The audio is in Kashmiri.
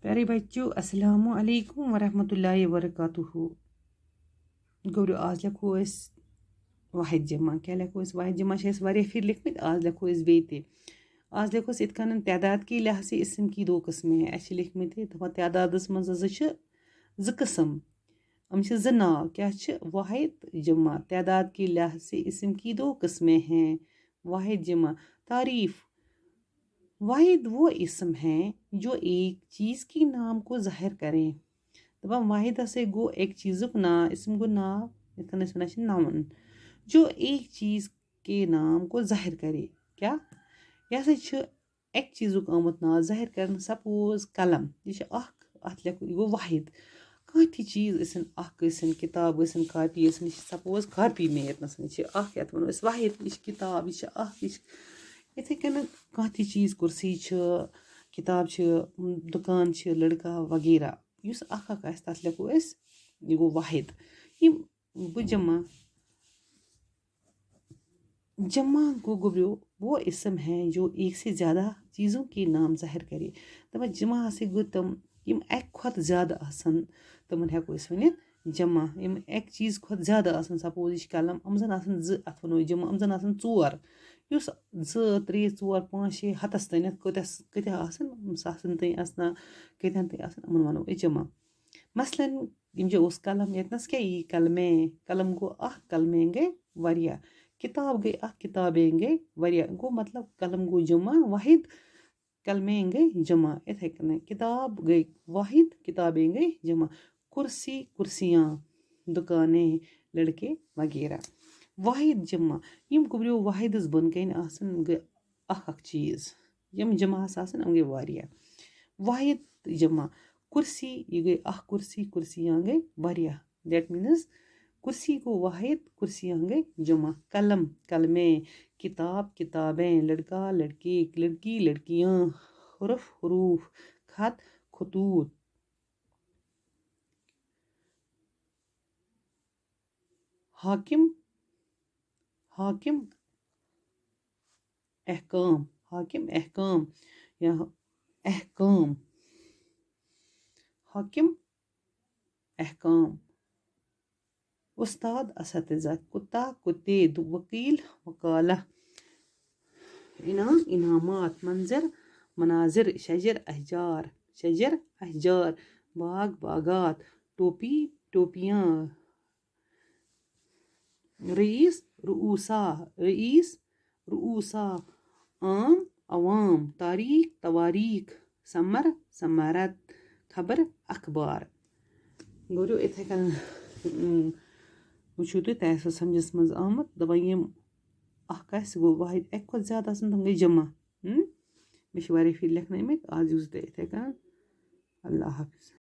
प्यारे बच्चों अस्सलामु अलैकुम वरहमतुल्लाहि वबरकातुहू। गौर आज लिखो वाहिद जमा क्या लिखो वाहिद जमा वारिया फिर लिखमत आज लिखो बेते आज लिखो इत कन तादाद के लिहाज से इसम की दो किस्में हैं अच्छे लिखमत दपा तादादस मज ज किस्म हम ज नाव क्या वाहिद जमा तादाद के लिहाज से इसम की दो किस्में हैं वाहिद जमा तारीफ वाहिद वो इसम है जो एक चीज़ के नाम को ज़ाहिर करें दपा वाहिद से गो एक चीज़ुक ना इसम गो नाव इतने वन नाउन जो एक चीज़ के नाम को ज़ाहिर करे क्या यह एक चीज़ुक आमुत नाव ज़ाहिर कर सपोज कलम यह अत लिखो यह गो वाहिद कह चीज़ किताब कापी सपोज कापी में यत वनो वाहिद यह किताब यह इथे कन कह चीज़ कुर्सी किताब दुकान लड़का वगैरह युस तथ लिखो यह गो वाहिद गो जमा जमा गो गोब्रियो वो इसम है जो एक से ज़्यादा चीज़ों के नाम ज़ाहिर करे दपा जमा से गो तम यम एक खुद ज़्यादा आसन तमन हेको वनित जमा यम एक चीज़ खुद ज़्यादा आसन सपोज यह कलम हम जन आसन ज अत वनो जमा हम जन आसन चोर युस 2 3 4 5 6 हतस तन कत आसन सासन तन आसना कतन तन आसन अमन वनो जमा मसलन यम जो उस कलम यतनस क्या यह कलमे कलम गो कलमे गए वरिया किताब गई किताबें गई वरिया गो मतलब कलम गो जमा वाहिद कलमें गई जमा इथे कन किताब गई वाहिद किताबें गई जमा कुर्सी कुर्सियाँ दुकानें लड़के वगैरह वाहिद जमा यम गोब्रियो वाहिदस बन कन आसन गई अख चीज़ यम जमा आसन हम गई वारिया वाहिद जमा कुर्सी यह गई कुर्सी कुर्सियाँ गई वरिया दैट मीन्स कुर्सी को वाहिद कुर्सियाँ गई जमा कलम कलमें किताब किताबें लड़का लड़की लड़की लड़कियाँ हुरुफ हुरूफ खत खतूत हाकिम हाकिम अहकाम या अहकाम हाकिम अहकाम उस्ताद असतिज़ा कुत्ता कुत्ते वकील वकाला इनामात मंजर मनाजिर शजर अहजार बाग बागात टोपी टोपियाँ रईस रुऊसा आम अवाम तारीख तवारीख समर समारत खबर अखबार गोरियो इथे कन वो तुह समझस मज आमत दपान यम गो वाहिद एक खुद ज़्यादा तम गई जमा मे वारिया फिर लिखन आज यूज इथे कन अल्लाह हाफिज।